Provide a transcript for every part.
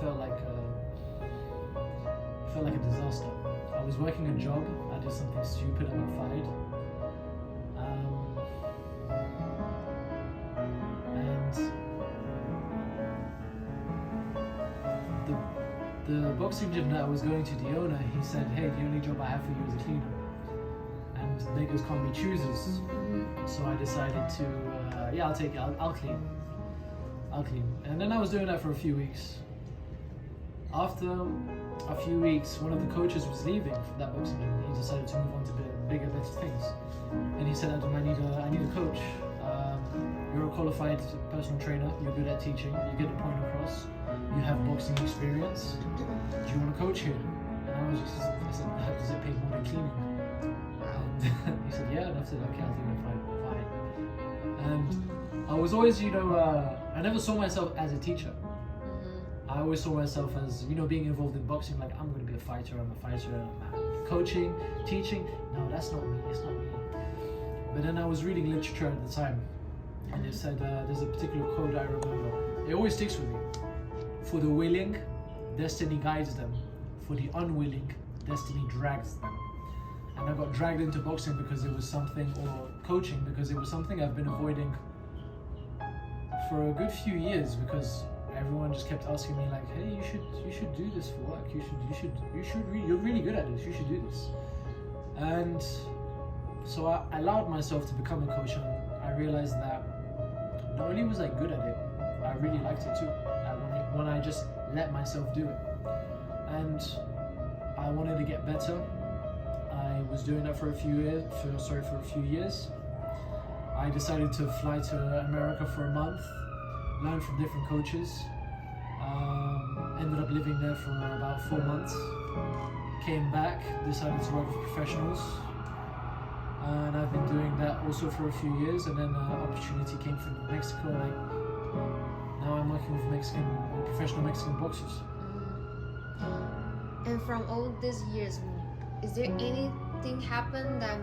felt like a disaster. I was working a job, I did something stupid, I got fired. And the boxing gym that I was going to, the owner, he said, hey, the only job I have for you is a cleaner. And beggars can't be choosers. So I decided to, I'll take it, I'll clean. And then I was doing that for a few weeks. After a few weeks, one of the coaches was leaving from that boxing gym. He decided to move on to bigger, better things. And he said, Adam, I need a coach. You're a qualified personal trainer, you're good at teaching, you get the point across, you have boxing experience. Do you want to coach here? And I said, does it pay more than cleaning? And he said, yeah. And I said, okay, I'll do it, fine. And I was always, I never saw myself as a teacher. I always saw myself as, being involved in boxing, like I'm going to be a fighter, I'm coaching, teaching. No, that's not me, it's not me. But then I was reading literature at the time, and it said, there's a particular quote I remember. It always sticks with me. For the willing, destiny guides them. For the unwilling, destiny drags them. And I got dragged into boxing because it was something, or coaching, because it was something I've been avoiding for a good few years, because everyone just kept asking me like, hey, you should do this for work. You're really good at this. You should do this. And so I allowed myself to become a coach, and I realized that not only was I good at it, I really liked it too. When I just let myself do it. And I wanted to get better. I was doing that for a few years. I decided to fly to America for a month, learn from different coaches. Ended up living there for about 4 months. Came back, decided to work with professionals. And I've been doing that also for a few years. And then an opportunity came from Mexico. Now I'm working with professional Mexican boxers. And from all these years, is there anything happen that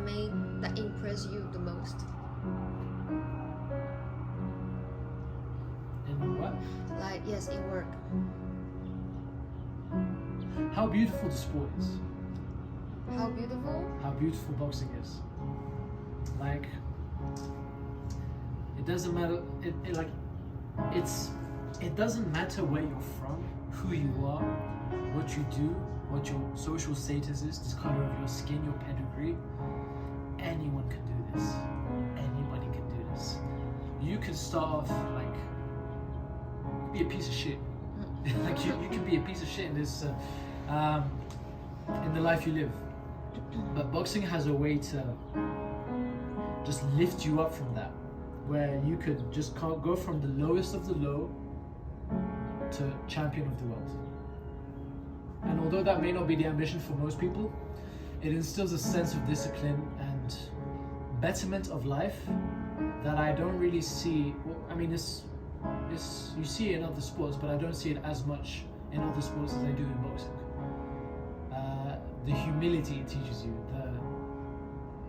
impressed you the most? In what? In work. How beautiful the sport is. How beautiful? How beautiful boxing is. It doesn't matter. It doesn't matter where you're from, who you are, what you do, what your social status is, the color of your skin, your pedigree. Anyone can do this. Anybody can do this. You can start off be a piece of shit. You can be a piece of shit in this, in the life you live. But boxing has a way to just lift you up from that, where you could just go from the lowest of the low to champion of the world. And although that may not be the ambition for most people, it instills a sense of discipline and betterment of life that I don't really see. You see it in other sports, but I don't see it as much in other sports as I do in boxing. The humility it teaches you,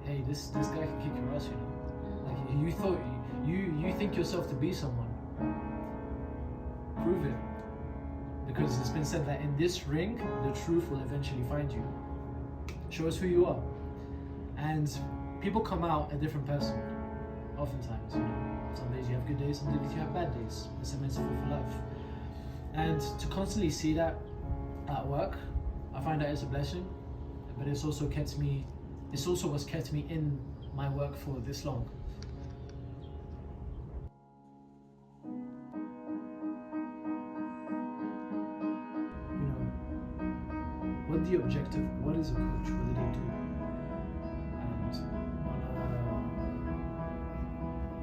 hey, this guy can kick your ass, you think yourself to be someone. Prove it. Because it's been said that in this ring, the truth will eventually find you. Show us who you are. And people come out a different person, oftentimes. Some days you have good days, some days you have bad days. It's a metaphor for life. And to constantly see that at work, I find that it's a blessing. But it's also what's kept me in my work for this long. What the objective? What is a coach? What do they do?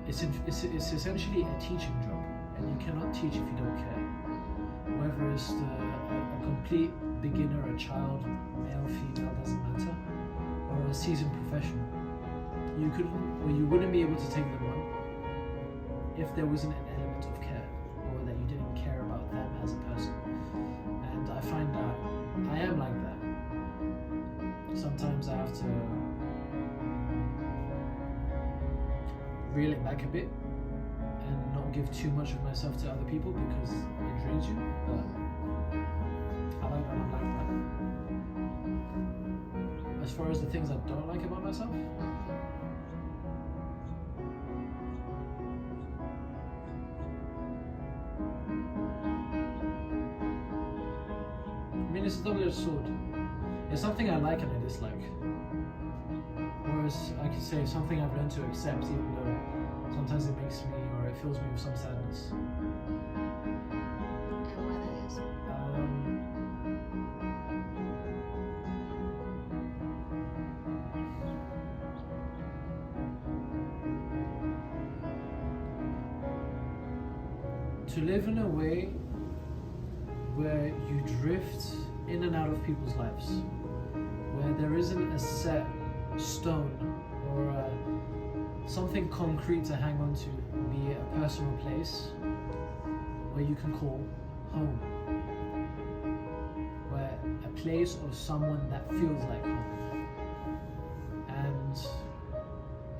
And it's essentially a teaching job, and you cannot teach if you don't care. Whether it's a complete beginner, a child, male, female, doesn't matter, or a seasoned professional. You wouldn't be able to take them on if there wasn't an element of care, or that you didn't care about them as a person. And I find that I am like that. Sometimes I have to reel it back a bit and not give too much of myself to other people because it drains you. But like and I'm like that. As far as the things I don't like about myself, I mean, it's a double-edged sword. It's something I like and I dislike. Whereas I could say something I've learned to accept, even though sometimes it makes me, or it fills me with some sadness. And what it is? To live in a way where you drift in and out of people's lives, where there isn't a set stone or something concrete to hang on to, be it a person or place where you can call home, where a place or someone that feels like home. And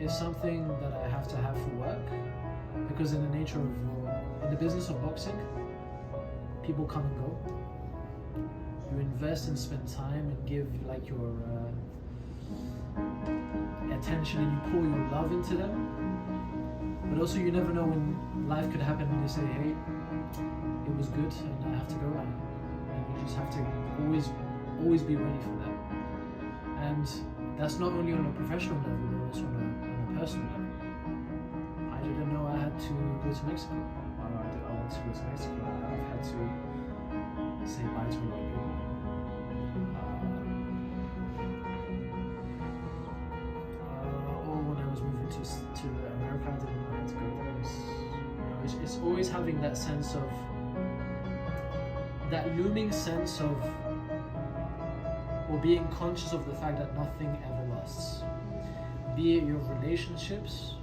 it's something that I have to have for work, because in the nature of in the business of boxing, people come and go. You invest and spend time and give like your attention, and you pour your love into them. But also, you never know when life could happen and you say, hey, it was good and I have to go now. And you just have to always be ready for that. And that's not only on a professional level, but also on a personal level. I didn't know I had to go to Mexico. I want to go to Mexico. I've had to say bye to a lot of people. Or when I was moving to America, I didn't know how to go there. It's always having that sense of, that looming sense of, or being conscious of the fact that nothing ever lasts. Be it your relationships,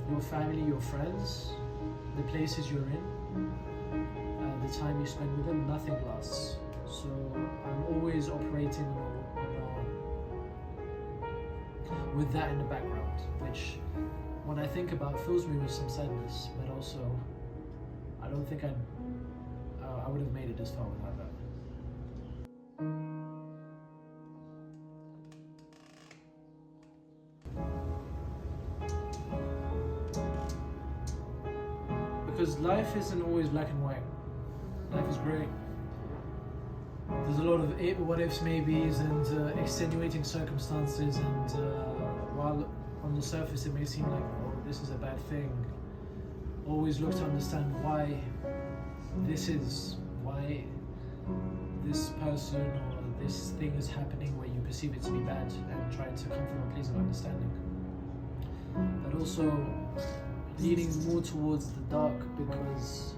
your family, your friends, the places you're in, the time you spend with them, nothing lasts. So I'm always operating with that in the background, which when I think about fills me with some sadness, but also I don't think I would have made it this far without that. Because life isn't always black and white. Life is grey. There's a lot of what ifs, maybes, and extenuating circumstances, and while on the surface it may seem like, oh, this is a bad thing, always look to understand why this person or this thing is happening where you perceive it to be bad, and try to come from a place of understanding. But also leaning more towards the dark, because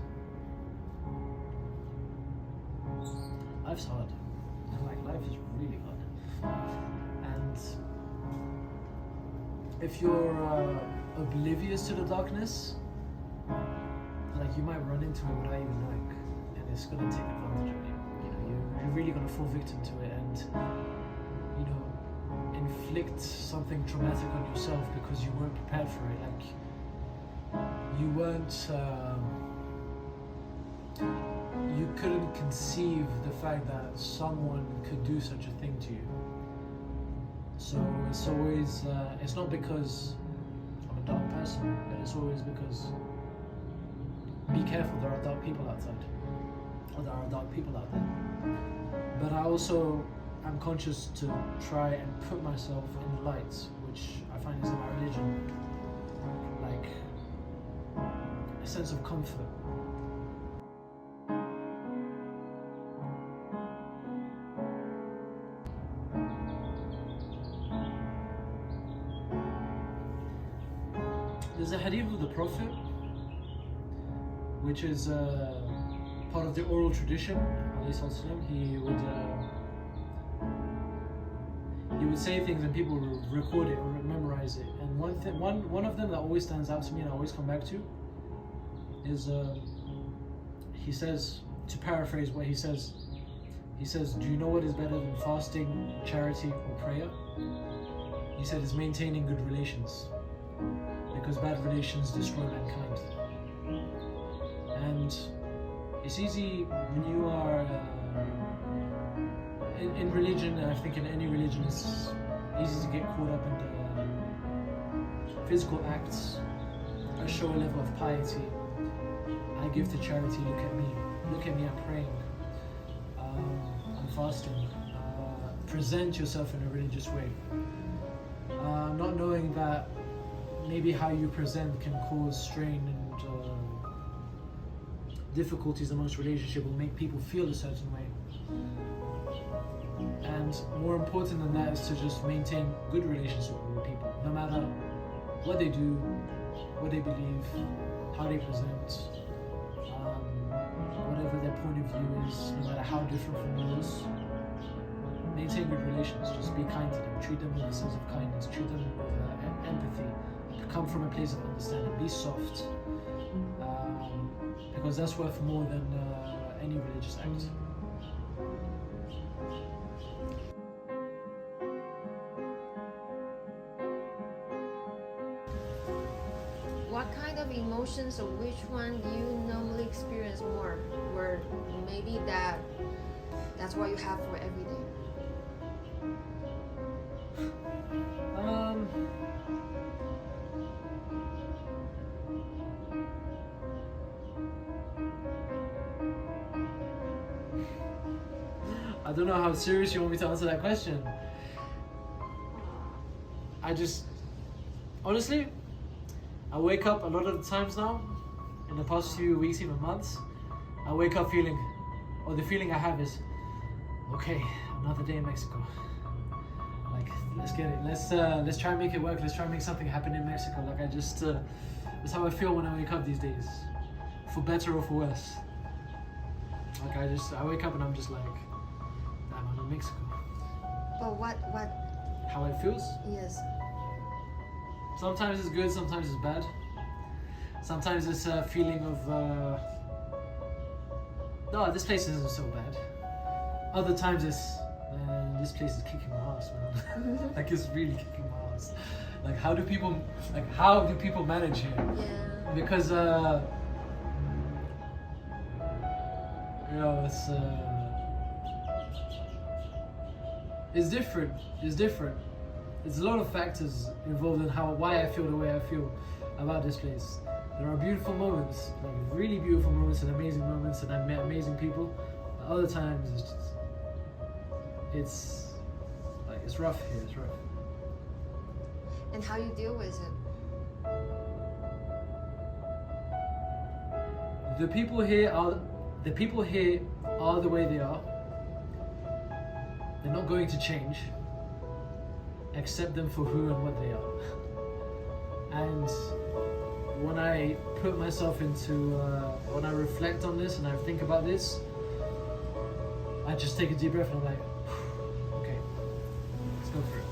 life's hard. Like, life is really hard. And if you're oblivious to the darkness, like, you might run into it without even knowing, and it's gonna take advantage of you. You know, you're really gonna fall victim to it, and you know, inflict something traumatic on yourself because you weren't prepared for it. Like, you weren't, you couldn't conceive the fact that someone could do such a thing to you. So it's always, it's not because I'm a dark person, but it's always because, be careful, there are dark people outside, or there are dark people out there. But I also am conscious to try and put myself in the light, which I find is in my religion, like a sense of comfort. There's a hadith of the Prophet, which is part of the oral tradition. He would say things and people would record it or memorize it. And one of them that always stands out to me and I always come back to is he says, to paraphrase what he says, do you know what is better than fasting, charity, or prayer? He said it's maintaining good relations, because bad relations destroy mankind. And it's easy when you are in religion, and I think in any religion it's easy to get caught up in the physical acts. I show a level of piety. I give to charity. Look at me, I'm praying. I'm fasting. Present yourself in a religious way. Not knowing that maybe how you present can cause strain and difficulties amongst relationship, will make people feel a certain way. And more important than that is to just maintain good relationship with people, no matter what they do, what they believe, how they present, whatever their point of view is, no matter how different from yours. Maintain good relations, just be kind to them, treat them with a sense of kindness, treat them with empathy, come from a place of understanding, be soft, because that's worth more than any religious act. What kind of emotions or which one do you normally experience more? Where maybe that's what you have for every day? I don't know how serious you want me to answer that question. Honestly, I wake up a lot of the times now, in the past few weeks, even months, I wake up feeling, or the feeling I have is, okay, another day in Mexico. Like, let's get it. Let's try and make it work. Let's try and make something happen in Mexico. Like, that's how I feel when I wake up these days, for better or for worse. Like, I wake up and I'm just like, I'm in Mexico. But what? How it feels? Yes. Sometimes it's good, sometimes it's bad. Sometimes it's a feeling of, no, this place isn't so bad. Other times it's, man, this place is kicking my ass, man. Like, it's really kicking my ass. Like, how do people manage here? Yeah. Because, it's different. It's different. There's a lot of factors involved in why I feel the way I feel about this place. There are beautiful moments, like really beautiful moments and amazing moments, and I've met amazing people. But other times it's rough here. It's rough. And how you deal with it? The people here are the way they are. They're not going to change. Accept them for who and what they are. And when I put myself into, when I reflect on this and I think about this, I just take a deep breath and I'm like, okay, let's go through it.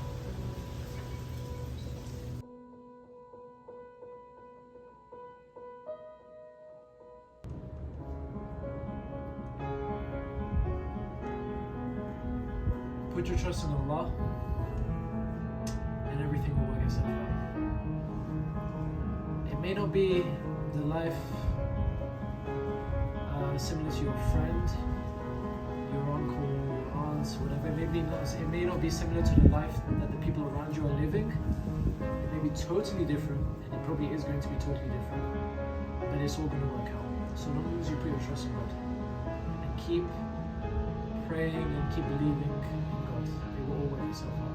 Put your trust in Allah, and everything will work itself out. It may not be the life similar to your friend, your uncle, your aunt, whatever. It may not be similar to the life that the people around you are living. It may be totally different, and it probably is going to be totally different. But it's all going to work out. So long as you put your trust in God and keep praying and keep believing in God, it will all work itself out.